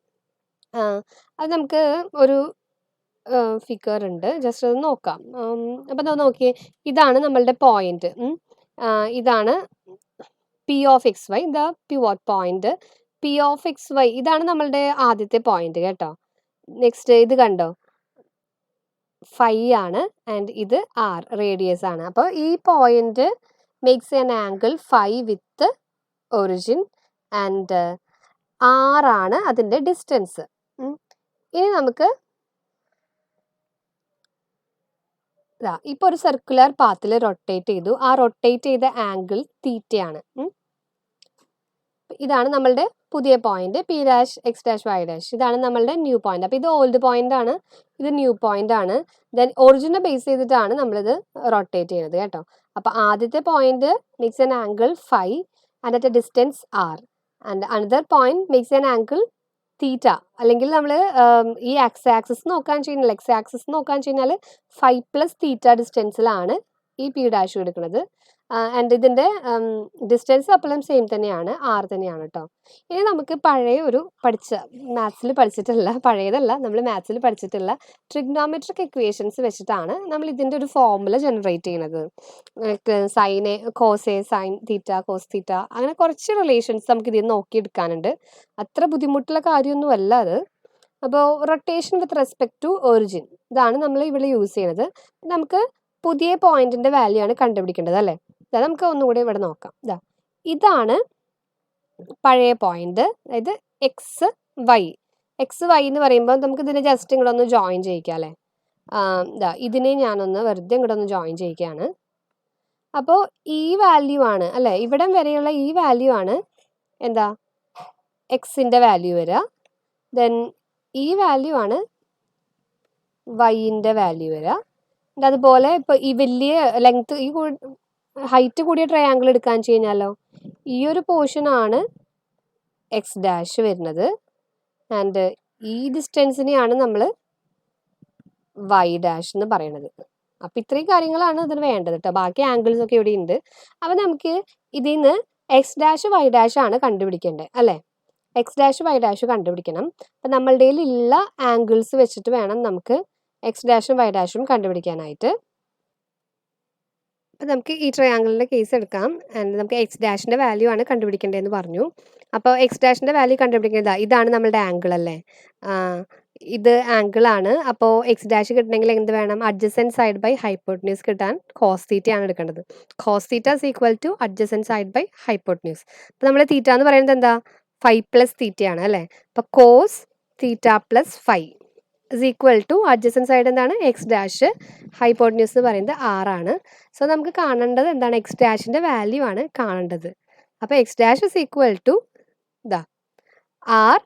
അത് നമുക്ക് ഒരു ഫിഗർ ഉണ്ട്, ജസ്റ്റ് അത് നോക്കാം. അപ്പം അത് നോക്കിയേ, ഇതാണ് നമ്മളുടെ പോയിന്റ്. ഇതാണ് P(x(y), the pivot point P(x(y), ഇതാണ് നമ്മളുടെ ആദ്യത്തെ പോയിന്റ് കേട്ടോ. നെക്സ്റ്റ് ഇത് കണ്ടോ, 5 ആണ്, ആൻഡ് ഇത് R റേഡിയസ് ആണ്. അപ്പോൾ ഈ point makes an angle 5 with origin, and R ആണ് അതിൻ്റെ ഡിസ്റ്റൻസ്. ഇനി നമുക്ക് ഇപ്പോൾ ഒരു സർക്കുലർ പാത്തിൽ റൊട്ടേറ്റ് ചെയ്തു, ആ റൊട്ടേറ്റ് ചെയ്ത ആംഗിൾ തീറ്റയാണ്. ഇതാണ് നമ്മളുടെ പുതിയ പോയിന്റ് P'(x', y'). ഇതാണ് നമ്മളുടെ ന്യൂ പോയിന്റ്. അപ്പോൾ ഇത് ഓൾഡ് പോയിന്റ് ആണ്, ഇത് ന്യൂ പോയിന്റ് ആണ്. ദെൻ ഒറിജിനെ ബേസ് ചെയ്തിട്ടാണ് നമ്മളിത് റൊട്ടേറ്റ് ചെയ്യുന്നത് കേട്ടോ. അപ്പോൾ ആദ്യത്തെ point makes an angle 5 and at A distance R, and another point makes an angle theta. അല്ലെങ്കിൽ നമ്മൾ ഈ എക്സ് ആക്സിസ് നോക്കാൻ കഴിഞ്ഞാൽ 5 + തീറ്റ ഡിസ്റ്റൻസിലാണ് ഈ P' എടുക്കുന്നത്. ആൻഡ് ഇതിൻ്റെ ഡിസ്റ്റൻസ് അപ്പോഴും സെയിം തന്നെയാണ്, R തന്നെയാണ് കേട്ടോ. ഇനി നമുക്ക് പഴയ ഒരു മാത്സിൽ പഠിച്ചിട്ടുള്ള, പഴയതല്ല, നമ്മൾ മാത്സിൽ പഠിച്ചിട്ടുള്ള ട്രിഗ്നോമെട്രിക് ഇക്വേഷൻസ് വെച്ചിട്ടാണ് നമ്മൾ ഇതിൻ്റെ ഒരു ഫോർമുല ജനറേറ്റ് ചെയ്യുന്നത്. Sine cos A sine theta cos theta, അങ്ങനെ കുറച്ച് റിലേഷൻസ് നമുക്ക് ഇതിൽ നോക്കിയെടുക്കാനുണ്ട്. അത്ര ബുദ്ധിമുട്ടുള്ള കാര്യമൊന്നും അല്ല അത്. അപ്പോൾ rotation with respect to origin, ഇതാണ് നമ്മൾ ഇവിടെ യൂസ് ചെയ്യുന്നത്. നമുക്ക് പുതിയ പോയിന്റിൻ്റെ വാല്യൂ ആണ് കണ്ടുപിടിക്കേണ്ടത് അല്ലേ. നമുക്ക് ഒന്നുകൂടി ഇവിടെ നോക്കാം. ഇതാണ് പഴയ പോയിന്റ്, അതായത് എക്സ് വൈ. എക്സ് വൈ എന്ന് പറയുമ്പോൾ നമുക്ക് ഇതിനെ ജസ്റ്റ് ഇങ്ങോട്ട് ഒന്ന് ജോയിൻ ചെയ്യിക്കാം അല്ലേ. ഇതിനെ ഞാനൊന്ന് വെറുതെ ഇങ്ങോട്ട് ഒന്ന് ജോയിൻ ചെയ്യിക്കുകയാണ്. അപ്പോൾ ഈ വാല്യൂ ആണ് അല്ലേ, ഇവിടം വരെയുള്ള ഈ വാല്യൂ ആണ് എന്താ എക്സിൻ്റെ വാല്യൂ വരിക. ദെൻ ഈ വാല്യൂ ആണ് വൈൻ്റെ വാല്യൂ വരിക. അതുപോലെ ഇപ്പോൾ ഈ വലിയ ലെങ്ത്, ഈ ഹൈറ്റ് കൂടിയ ട്രയാങ്കിൾ എടുക്കാൻ വെച്ച് കഴിഞ്ഞാലോ, ഈ ഒരു പോർഷനാണ് എക്സ് ഡാഷ് വരുന്നത്. ആൻഡ് ഈ ഡിസ്റ്റൻസിനെയാണ് നമ്മൾ വൈ ഡാഷ് എന്ന് പറയുന്നത്. അപ്പം ഇത്രയും കാര്യങ്ങളാണ് ഇതിന് വേണ്ടത് കേട്ടോ. ബാക്കി ആംഗിൾസ് ഒക്കെ ഇവിടെ ഉണ്ട്. അപ്പം നമുക്ക് ഇതിൽ നിന്ന് എക്സ് ഡാഷ് വൈ ഡാഷ് ആണ് കണ്ടുപിടിക്കേണ്ടത് അല്ലേ. എക്സ് ഡാഷ് വൈ ഡാഷ് കണ്ടുപിടിക്കണം. അപ്പം നമ്മളുടെ ഉള്ള ആംഗിൾസ് വെച്ചിട്ട് വേണം നമുക്ക് എക്സ് ഡാഷും വൈ ഡാഷും കണ്ടുപിടിക്കാനായിട്ട്. അപ്പം നമുക്ക് ഈ ട്രയാങ്കിളിൻ്റെ കേസ് എടുക്കാം. ആൻഡ് നമുക്ക് എക്സ് ഡാഷിൻ്റെ വാല്യൂ ആണ് കണ്ടുപിടിക്കേണ്ടതെന്ന് പറഞ്ഞു. അപ്പോൾ എക്സ് ഡാഷിൻ്റെ വാല്യൂ കണ്ടുപിടിക്കേണ്ടത് ഇതാണ് നമ്മളുടെ ആംഗിൾ അല്ലേ. ഇത് ആംഗിളാണ്. അപ്പോൾ എക്സ് ഡാഷ് കിട്ടണമെങ്കിൽ എന്ത് വേണം, അഡ്ജസൻറ്റ് സൈഡ് ബൈ ഹൈപ്പോട്ടന്യൂസ് കിട്ടാൻ കോസ് തീറ്റയാണ് എടുക്കേണ്ടത്. Cos theta is equal to adjacent side by hypotenuse. അപ്പോൾ നമ്മൾ തീറ്റ എന്ന് പറയുന്നത് എന്താ, 5 + തീറ്റയാണ് അല്ലേ. അപ്പോൾ cos theta + 5 is equal to adjacent side എന്താണ്, എക്സ് ഡാഷ്, ഹൈപ്പോട്ടന്യൂസ് എന്ന് പറയുന്നത് 6 ആണ്. സോ നമുക്ക് കാണേണ്ടത് എന്താണ്, എക്സ് ഡാഷിൻ്റെ വാല്യൂ ആണ് കാണേണ്ടത്. അപ്പോൾ X dash is equal to R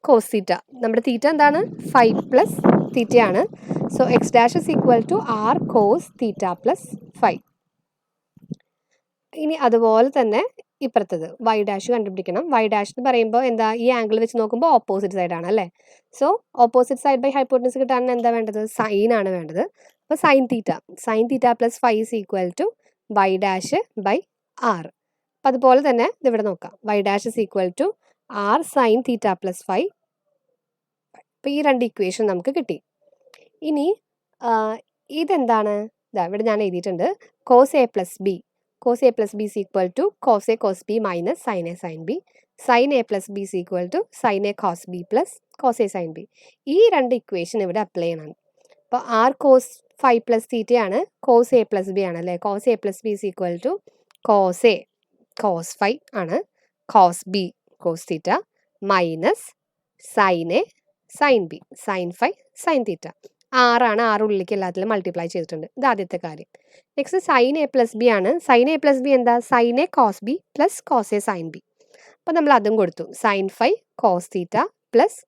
cos theta. നമ്മുടെ തീറ്റ എന്താണ്, 5 + തീറ്റയാണ്. So X dash is equal to R cos theta + 5. ഇനി അതുപോലെ തന്നെ ഇപ്പുറത്തത് വൈ ഡാഷ് കണ്ടുപിടിക്കണം. വൈ ഡാഷ് എന്ന് പറയുമ്പോൾ എന്താ, ഈ ആംഗിൾ വെച്ച് നോക്കുമ്പോൾ ഓപ്പോസിറ്റ് സൈഡാണ് അല്ലേ. So opposite side by hypotenuse കിട്ടാൻ എന്താ വേണ്ടത്, സൈൻ ആണ് വേണ്ടത്. അപ്പോൾ sine theta + 5 is equal to Y dash by R. അപ്പം അതുപോലെ തന്നെ ഇതിവിടെ നോക്കാം, Y dash is equal to R sine theta + 5. അപ്പോൾ ഈ രണ്ട് ഇക്വേഷൻ നമുക്ക് കിട്ടി. ഇനി ഇതെന്താണ്, ഇവിടെ ഞാൻ എഴുതിയിട്ടുണ്ട്, cos A + B. cos a + b is equal to cos a cos b minus sin a sin b. sin a + b is equal to sin a cos b plus cos a sin b. ഈ രണ്ട് equation ഇവിടെ apply ചെയ്യണം. അപ്പോൾ R cos 5 + തീറ്റയാണ്, cos A + B ആണ് അല്ലേ. Cos A + B is equal to cos A cos 5 ആണ്, cos B cos theta minus sine A sine B sine 5 sine theta. ആറാണ്, 6 ഉള്ളിലേക്ക് എല്ലാത്തിലും മൾട്ടിപ്ലൈ ചെയ്തിട്ടുണ്ട്. ഇത് ആദ്യത്തെ കാര്യം. നെക്സ്റ്റ് സൈൻ എ + ബി ആണ്. സൈൻ എ + ബി എന്താ, sine A cos B plus cos A sine B. അപ്പം നമ്മൾ അതും കൊടുത്തു, sine 5 cos theta plus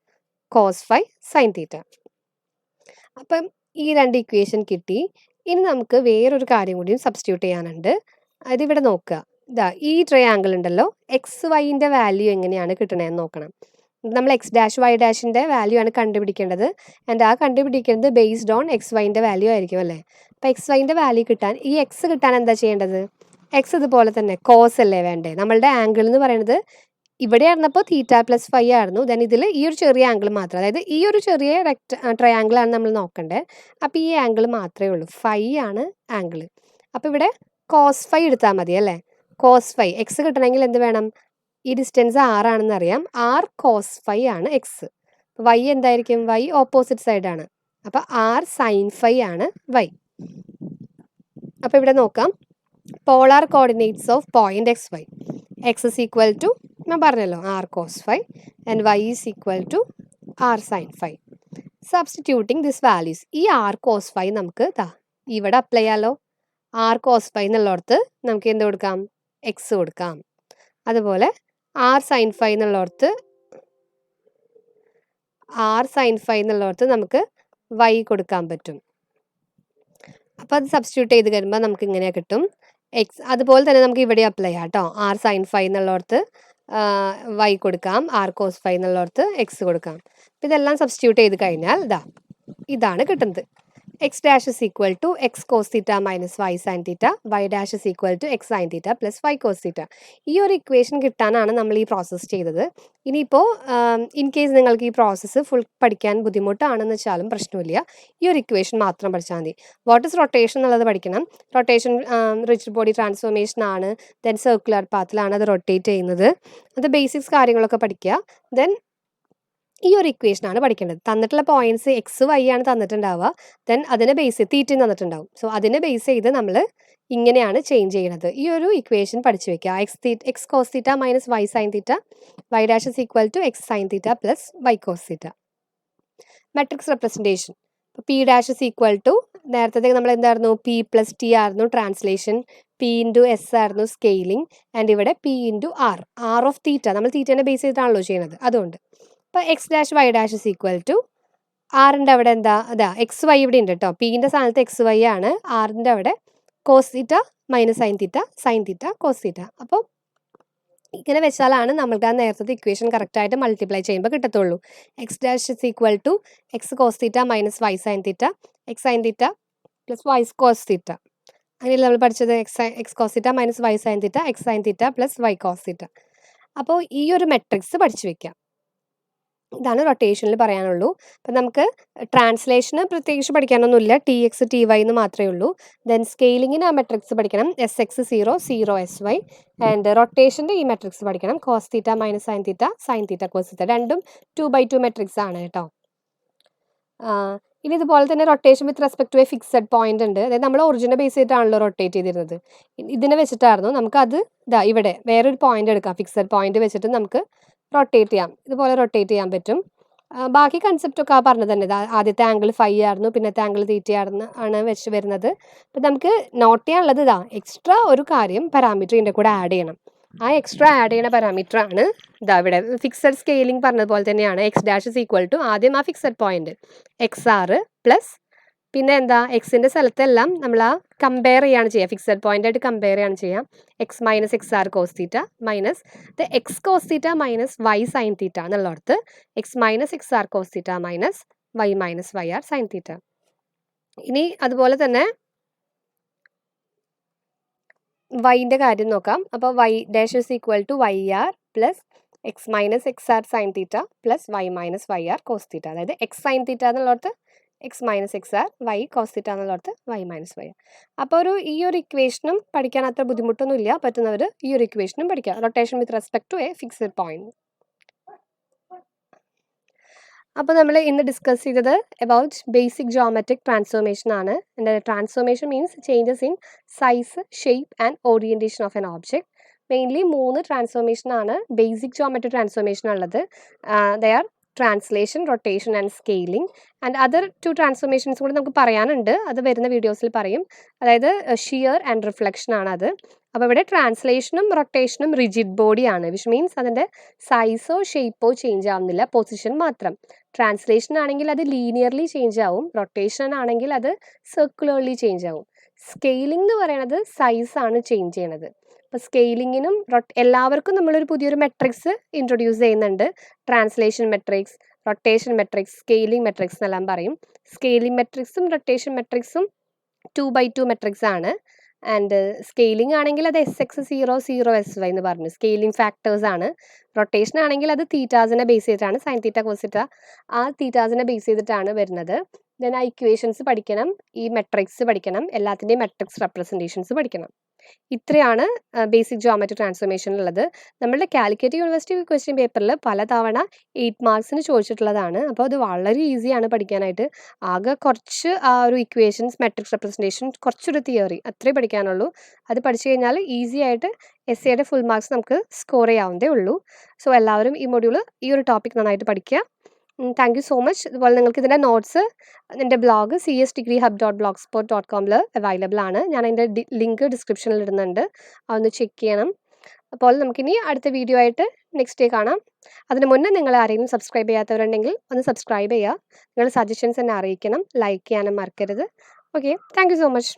cos 5 sine തീറ്റ. അപ്പം ഈ രണ്ട് ഇക്വേഷൻ കിട്ടി. ഇനി നമുക്ക് വേറൊരു കാര്യം കൂടിയും സബ്സ്റ്റിറ്റ്യൂട്ട് ചെയ്യാനുണ്ട്. അതിവിടെ നോക്കുക, ഈ ട്രയാങ്കിൾ ഉണ്ടല്ലോ, എക്സ് വൈൻ്റെ വാല്യൂ എങ്ങനെയാണ് കിട്ടണതെന്ന് നോക്കണം. നമ്മൾ എക്സ് ഡാഷ് വൈ ഡാഷിൻ്റെ വാല്യൂ ആണ് കണ്ടുപിടിക്കേണ്ടത്. ആൻഡ് ആ കണ്ടുപിടിക്കുന്നത് ബേസ്ഡ് ഓൺ എക്സ് വൈൻ്റെ വാല്യൂ ആയിരിക്കും അല്ലേ. അപ്പോൾ എക്സ് വൈൻ്റെ വാല്യൂ കിട്ടാൻ, ഈ എക്സ് കിട്ടാൻ എന്താ ചെയ്യേണ്ടത്, എക്സ് ഇതുപോലെ തന്നെ കോസ് അല്ലേ വേണ്ടേ. നമ്മളുടെ ആംഗിൾ എന്ന് പറയുന്നത് ഇവിടെ ആയിരുന്നപ്പോൾ തീറ്റ + 5 ആയിരുന്നു. ദെൻ ഇതിൽ ഈ ഒരു ചെറിയ ആംഗിൾ മാത്രം, അതായത് ഈ ഒരു ചെറിയ ട്രയാങ്കിളാണ് നമ്മൾ നോക്കേണ്ടത്. അപ്പോൾ ഈ ആംഗിൾ മാത്രമേ ഉള്ളൂ, 5 ആണ് ആംഗിൾ. അപ്പോൾ ഇവിടെ കോസ് 5 എടുത്താൽ മതി അല്ലേ. കോസ് 5 എക്സ് കിട്ടണമെങ്കിൽ എന്ത് വേണം, ഈ ഡിസ്റ്റൻസ് 6 ആണെന്ന് അറിയാം. ആർ കോസ് 5 ആണ് എക്സ്. വൈ എന്തായിരിക്കും, വൈ ഓപ്പോസിറ്റ് സൈഡാണ്. അപ്പോൾ ആർ സൈൻ 5 ആണ് വൈ. അപ്പോൾ ഇവിടെ നോക്കാം, polar coordinates of point X Y. X is equal to ഞാൻ പറഞ്ഞല്ലോ R cos 5 and Y is equal to R sine 5. Substituting this values, ഈ ആർ കോസ് 5 നമുക്ക് ഇവിടെ അപ്ലൈ ചെയ്യാലോ. ആർ കോസ് 5 എന്നുള്ളടത്ത് നമുക്ക് എന്ത് കൊടുക്കാം, എക്സ് കൊടുക്കാം. അതുപോലെ ആർ സൈൻ 5 എന്നുള്ളടത്ത് നമുക്ക് വൈ കൊടുക്കാൻ പറ്റും. അപ്പോൾ അത് സബ്സ്റ്റിറ്റ്യൂട്ട് ചെയ്ത് കഴിയുമ്പോൾ നമുക്ക് ഇങ്ങനെ കിട്ടും എക്സ്. അതുപോലെ തന്നെ നമുക്ക് ഇവിടെ അപ്ലൈ ചെയ്യാം കേട്ടോ. ആർ സൈൻ 5 എന്നുള്ളടത്ത് വൈ കൊടുക്കാം, ആർ കോസ് 5 എന്നുള്ളടത്ത് എക്സ് കൊടുക്കാം. അപ്പോൾ ഇതെല്ലാം സബ്സ്റ്റിറ്റ്യൂട്ട് ചെയ്ത് കഴിഞ്ഞാൽ ഇതാണ് കിട്ടുന്നത്. X dash is equal to X cos theta minus Y sine theta, Y dash is equal to X sine theta plus Y cos theta. ഈ ഒരു ഇക്വേഷൻ കിട്ടാനാണ് നമ്മൾ ഈ പ്രോസസ്സ് ചെയ്തത്. ഇനിയിപ്പോൾ ഇൻ കേസ് നിങ്ങൾക്ക് ഈ പ്രോസസ്സ് ഫുൾ പഠിക്കാൻ ബുദ്ധിമുട്ടാണെന്ന് വെച്ചാലും പ്രശ്നമില്ല, ഈ ഒരു ഇക്വേഷൻ മാത്രം പഠിച്ചാൽ മതി. വാട്ട് ഇസ് റൊട്ടേഷൻ എന്നുള്ളത് പഠിക്കണം. റൊട്ടേഷൻ റിജിഡ് ബോഡി ട്രാൻസ്ഫോർമേഷൻ ആണ്, ദെൻ സർക്കുലർ പാത്തിലാണ് അത് റൊട്ടേറ്റ് ചെയ്യുന്നത്. അത് ബേസിക്സ് കാര്യങ്ങളൊക്കെ പഠിക്കുക. ദെൻ ഈ ഒരു ഇക്വേഷനാണ് പഠിക്കേണ്ടത്. തന്നിട്ടുള്ള പോയിന്റ്സ് എക്സ് വൈ ആണ് തന്നിട്ടുണ്ടാവുക. ദെൻ അതിനെ ബേസ് തീറ്റയും തന്നിട്ടുണ്ടാവും. സോ അതിനെ ബേസ് ചെയ്ത് നമ്മൾ ഇങ്ങനെയാണ് ചേഞ്ച് ചെയ്യുന്നത്. ഈ ഒരു ഇക്വേഷൻ പഠിച്ചു വെക്കുക. X cos theta minus Y sine theta Y dash is equal to X sine theta plus Y cos theta. Matrix representation. P dash is equal to നേരത്തെ നമ്മൾ എന്തായിരുന്നു പി പ്ലസ് ടി ആയിരുന്നു translation, P into S ആയിരുന്നു scaling, and ഇവിടെ P into R, R of theta, നമ്മൾ തീറ്റേനെ base ചെയ്തിട്ടാണല്ലോ ചെയ്യുന്നത്. അതുകൊണ്ട് ഇപ്പോൾ X dash Y dash is equal to ആറിൻ്റെ അവിടെ എന്താ അതാ എക്സ് വൈ ഇവിടെ ഉണ്ട് കേട്ടോ. പിൻ്റെ സ്ഥാനത്ത് എക്സ് വൈ ആണ്. ആറിൻ്റെ അവിടെ cos theta minus sine theta cos theta. അപ്പോൾ ഇങ്ങനെ വെച്ചാലാണ് നമ്മൾക്ക് ആ നേരത്തെ ഇക്വേഷൻ കറക്റ്റായിട്ട് മൾട്ടിപ്ലൈ ചെയ്യുമ്പോൾ കിട്ടത്തുള്ളൂ. X dash is equal to X cos theta minus Y sine theta X sine theta plus Y cos theta. അങ്ങനെയല്ല നമ്മൾ പഠിച്ചത് X cos theta minus Y sine theta X sine theta plus Y cos theta. അപ്പോൾ ഈ ഒരു matrix പഠിച്ചു വെക്കാം. ഇതാണ് റൊട്ടേഷനിൽ പറയാനുള്ളൂ. അപ്പം നമുക്ക് ട്രാൻസ്ലേഷന് പ്രത്യേകിച്ച് പഠിക്കാനൊന്നുമില്ല, ടി എക്സ് ടി വൈ എന്ന് മാത്രമേ ഉള്ളൂ. ദെൻ സ്കെയിലിങ്ങിന് ആ മെട്രിക്സ് പഠിക്കണം, s X 0 0 S y. And റൊട്ടേഷൻ്റെ ഈ മെട്രിക്സ് പഠിക്കണം, cos theta minus sine theta cos theta. രണ്ടും 2/2 മെട്രിക്സ് ആണ് കേട്ടോ. ഇനി ഇതുപോലെ തന്നെ rotation with respect to a fixed point ഉണ്ട്. അതായത് നമ്മൾ ഒറിജിനെ ബേസ് ചെയ്തിട്ടാണല്ലോ റൊട്ടേറ്റ് ചെയ്തിരുന്നത്. ഇതിനെ വെച്ചിട്ടായിരുന്നു നമുക്കത് ഇവിടെ വേറൊരു പോയിന്റ് എടുക്കാം, ഫിക്സഡ് പോയിന്റ് വെച്ചിട്ട് നമുക്ക് റൊട്ടേറ്റ് ചെയ്യാം. ഇതുപോലെ റൊട്ടേറ്റ് ചെയ്യാൻ പറ്റും. ബാക്കി കൺസെപ്റ്റൊക്കെ പറഞ്ഞത് തന്നെ. ആദ്യത്തെ ആംഗിൾ ഫൈ ആയിരുന്നു, പിന്നത്തെ ആംഗിൾ തീറ്റ ആണ് വെച്ച് വരുന്നത്. അപ്പം നമുക്ക് നോട്ട് ചെയ്യാനുള്ളത് എക്സ്ട്രാ ഒരു കാര്യം പാരാമീറ്റർ ഇതിൻ്റെ കൂടെ ആഡ് ചെയ്യണം. ആ എക്സ്ട്രാ ആഡ് ചെയ്യുന്ന പാരാമീറ്റർ ആണ് ഇവിടെ ഫിക്സഡ് സ്കെയിലിംഗ് പറഞ്ഞതുപോലെ തന്നെയാണ്. X dash is equal to ആദ്യം ആ fixed point X R plus പിന്നെ എന്താ എക്സിൻ്റെ സ്ഥലത്തെല്ലാം നമ്മൾ ആ കമ്പയർ ചെയ്യാണ് ചെയ്യുക, ഫിക്സഡ് പോയിന്റ് ആയിട്ട് കമ്പയർ ചെയ്യാണ് ചെയ്യുക. X minus x r cos theta minus x cos theta minus Y sine theta എന്നുള്ളടത്ത് x minus x r cos theta minus y r sine theta. ഇനി അതുപോലെ തന്നെ വൈൻ്റെ കാര്യം നോക്കാം. അപ്പോൾ y dash is equal to y r plus x minus x r sine theta plus y minus y r cos theta. അതായത് x sine theta എന്നുള്ളടത്ത് x minus x r, y cos തീറ്റ എന്നുള്ളടത്ത് Y minus y R. അപ്പോൾ ഈ ഒരു ഇക്വേഷനും പഠിക്കാൻ അത്ര ബുദ്ധിമുട്ടൊന്നുമില്ല, പറ്റുന്നവർ ഈ ഒരു ഇക്വേഷനും പഠിക്കുക, rotation with respect to a fixed point. അപ്പോൾ നമ്മൾ ഇന്ന് ഡിസ്കസ് ചെയ്തത് അബൌട്ട് ബേസിക് ജോമെട്രിക് ട്രാൻസ്ഫോർമേഷൻ ആണ്. Transformation means changes in size, shape and orientation of an object. Mainly 3 transformation ആണ് ബേസിക് ജോമെട്രിക് ട്രാൻസ്ഫോർമേഷൻ ഉള്ളത്. They are translation, rotation and scaling. And other 2 transformations കൂടി നമുക്ക് പറയാനുണ്ട്, അത് വരുന്ന വീഡിയോസിൽ പറയും. അതായത് ഷിയർ ആൻഡ് റിഫ്ലക്ഷൻ ആണ് അത്. അപ്പോൾ ഇവിടെ ട്രാൻസ്ലേഷനും റൊട്ടേഷനും റിജിഡ് ബോഡിയാണ്, വിച്ച് മീൻസ് അതിൻ്റെ സൈസോ ഷേപ്പോ ചേഞ്ച് ആവുന്നില്ല, പൊസിഷൻ മാത്രം. ട്രാൻസ്ലേഷൻ ആണെങ്കിൽ അത് ലീനിയർലി ചേഞ്ച് ആവും, റൊട്ടേഷൻ ആണെങ്കിൽ അത് സർക്കുലർലി ചേഞ്ച് ആവും. സ്കെയിലിംഗ് എന്ന് പറയുന്നത് സൈസാണ് ചേഞ്ച് ചെയ്യണത്. അപ്പോൾ സ്കെയിലിങ്ങിനും എല്ലാവർക്കും നമ്മളൊരു പുതിയൊരു മെട്രിക്സ് ഇൻട്രൊഡ്യൂസ് ചെയ്യുന്നുണ്ട്. Translation matrix, rotation matrix, scaling matrix എന്നെല്ലാം പറയും. സ്കെയിലിംഗ് മെട്രിക്സും റൊട്ടേഷൻ മെട്രിക്സും 2/2 മെട്രിക്സ് ആണ്. ആൻഡ് സ്കെയിലിംഗ് ആണെങ്കിൽ അത് എസ് എക്സ് 0 0 എസ് വൈ എന്ന് പറഞ്ഞു, സ്കെയിലിംഗ് ഫാക്ടേഴ്സ് ആണ്. റൊട്ടേഷൻ ആണെങ്കിൽ അത് തീറ്റാസിനെ ബേസ് ചെയ്തിട്ടാണ്, സൈൻ തീറ്റ കോസ് തീറ്റ, ആ തീറ്റാസിനെ ബേസ് ചെയ്തിട്ടാണ് വരുന്നത്. ദെൻ ആ ഇക്വേഷൻസ് പഠിക്കണം, ഈ മെട്രിക്സ് പഠിക്കണം, എല്ലാത്തിൻ്റെയും മെട്രിക്സ് റെപ്രസെൻറ്റേഷൻസ് പഠിക്കണം. ഇത്രയാണ് ബേസിക് ജോമെട്രിക് ട്രാൻസ്ഫോർമേഷനുള്ളത്. നമ്മളുടെ കാലിക്കറ്റ് യൂണിവേഴ്സിറ്റി ക്വസ്റ്റ്യൻ പേപ്പറിൽ പലതവണ 8 മാർക്സിന് ചോദിച്ചിട്ടുള്ളതാണ്. അപ്പോൾ അത് വളരെ ഈസിയാണ് പഠിക്കാനായിട്ട്. ആകെ കുറച്ച് ആ ഒരു ഇക്വേഷൻസ്, മെട്രിക്സ് റെപ്രസെൻറ്റേഷൻ, കുറച്ചൊരു തിയറി അത്രേ പഠിക്കാനുള്ളൂ. അത് പഠിച്ചു കഴിഞ്ഞാൽ ഈസി ആയിട്ട് എസ്സേയുടെ ഫുൾ മാർക്സ് നമുക്ക് സ്കോർ ചെയ്യാവുന്നതേ ഉള്ളൂ. സോ എല്ലാവരും ഈ മൊഡ്യൂൾ, ഈ ഒരു ടോപ്പിക് നന്നായിട്ട് പഠിക്കുക. Thank you so much. അതുപോലെ നിങ്ങൾക്ക് ഇതിൻ്റെ നോട്ട്സ് എൻ്റെ ബ്ലോഗ് csdegreehub.blogspot.com അവൈലബിൾ ആണ്. ഞാൻ അതിൻ്റെ ലിങ്ക് ഡിസ്ക്രിപ്ഷനിൽ ഇടുന്നുണ്ട്, അതൊന്ന് ചെക്ക് ചെയ്യണം. അപ്പോൾ നമുക്കിനി അടുത്ത വീഡിയോ ആയിട്ട് നെക്സ്റ്റ് ഡേ കാണാം. അതിന് മുന്നേ നിങ്ങൾ ആരെങ്കിലും സബ്സ്ക്രൈബ് ചെയ്യാത്തവരുണ്ടെങ്കിൽ ഒന്ന് സബ്സ്ക്രൈബ് ചെയ്യുക. നിങ്ങളുടെ സജഷൻസ് എന്നെ അറിയിക്കണം, ലൈക്ക് ചെയ്യാനും മറക്കരുത്. Okay, thank you so much.